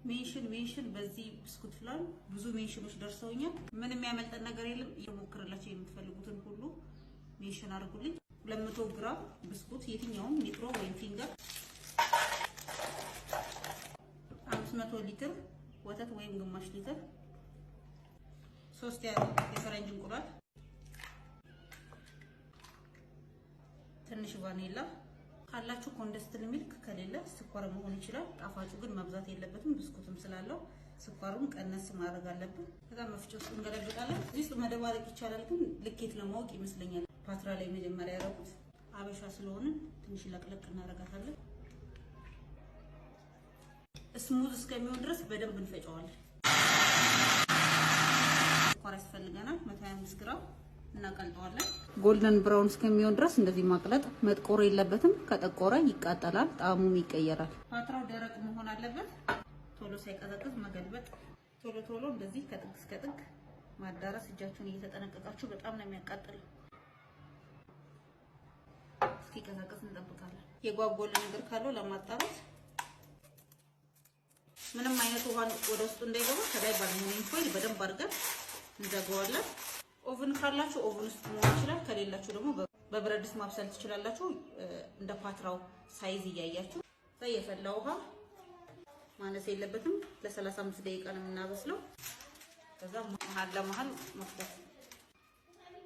ሜንሽን በዚህ ብስኩት ፍላን ብዙ ሜንሽኖች ደርሰውኛል። ምንም ያመልጠን ነገር የለም። እየሞክርላችሁ የምትፈልጉትን ሁሉ ሜንሽን አድርጉልኝ። 200 ግራም ብስኩት የትኛውም ኒትሮ ወይም ፊንገር፣ 500 ሊትር ወተት ወይም ግማሽ ሊትር፣ 3 የፈረንጅ እንቁላል፣ ትንሽ ቫኒላ ካላችሁ ኮንደንስድ ሚልክ ከሌለ ስኳር መሆን ይችላል። ጣፋጩ ግን መብዛት የለበትም ብስኩትም ስላለው ስኳሩን ቀነስ ማድረግ አለብን። ከዛ መፍጨት ውስጥ እንገለብጣለን። እዚህ ውስጥ መደባለቅ ይቻላል፣ ግን ልኬት ለማወቅ ይመስለኛል ፓትራ ላይ መጀመሪያ ያደረኩት። አበሻ ስለሆነ ትንሽ ለቅለቅ እናደርጋታለን። ስሙዝ እስከሚሆን ድረስ በደንብ እንፈጨዋለን። ስኳር ያስፈልገናል 125 ግራም እናቀልጠዋለን። ጎልደን ብራውን እስከሚሆን ድረስ እንደዚህ ማቅለጥ። መጥቆር የለበትም፣ ከጠቆረ ይቃጠላል፣ ጣዕሙም ይቀየራል። ፓትራው ደረቅ መሆን አለበት። ቶሎ ሳይቀዘቅዝ መገልበጥ። ቶሎ እንደዚህ ከጥግ እስከ ጥግ ማዳረስ። እጃችሁን እየተጠነቀቃችሁ፣ በጣም ነው የሚያቃጥለው። እስኪቀዘቅዝ እንጠብቃለን። የጓጎለ ነገር ካለው ለማጣራት ምንም አይነት ውሃ ወደ ውስጥ እንዳይገባ ከላይ ባልሙኒየም ፎይል በደንብ አድርገን እንዘጋዋለን። ኦቨን ካላችሁ ኦቨን ውስጥ መሆን ይችላል። ከሌላችሁ ደግሞ በብረት ድስት ማብሰል ትችላላችሁ። እንደ ፓትራው ሳይዝ እያያችሁ። የፈላ ውሃ ማነስ የለበትም። ለ35 ደቂቃ ነው የምናበስለው። ከዛ መሀል ለመሀል መፍታት።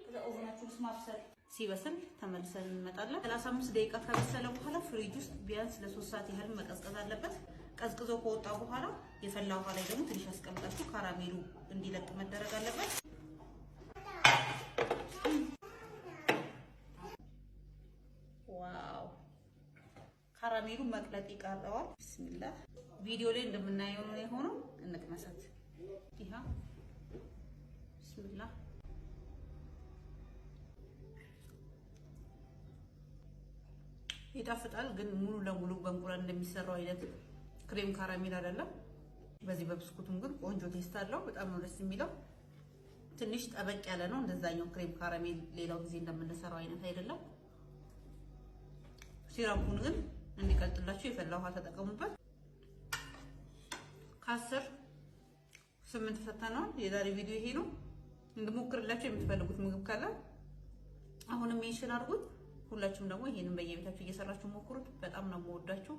ከዛ ኦቨናችሁ ውስጥ ማብሰል ሲበስል ተመልሰን እንመጣለን። 35 ደቂቃ ከበሰለ በኋላ ፍሪጅ ውስጥ ቢያንስ ለ3 ሰዓት ያህል መቀዝቀዝ አለበት። ቀዝቅዞ ከወጣ በኋላ የፈላ ውሃ ላይ ደግሞ ትንሽ አስቀምጣችሁ ካራሜሉ እንዲለቅ መደረግ አለበት። ዋው ካራሜሉ መቅለጥ ይቀረዋል። ቢስሚላህ ቪዲዮ ላይ እንደምናየው ነው የሆነው። እንቅመሳት። ይሄ ቢስሚላህ ይጣፍጣል፣ ግን ሙሉ ለሙሉ በእንቁላል እንደሚሰራው አይነት ክሬም ካራሜል አይደለም። በዚህ በብስኩቱም ግን ቆንጆ ቴስት አለው። በጣም ነው ደስ የሚለው። ትንሽ ጠበቅ ያለ ነው። እንደዛኛው ክሬም ካራሜል ሌላው ጊዜ እንደምንሰራው አይነት አይደለም። ሲራፑን ግን እንዲቀልጥላችሁ የፈላ ውሃ ተጠቀሙበት። ከ10 8 ፈተናውን የዛሬ ቪዲዮ ይሄ ነው። እንድሞክርላችሁ የምትፈልጉት ምግብ ካለ አሁንም ሜንሽን አድርጉት። ሁላችሁም ደግሞ ይሄንን በየቤታችሁ እየሰራችሁ ሞክሩት። በጣም ነው የምወዳችሁ።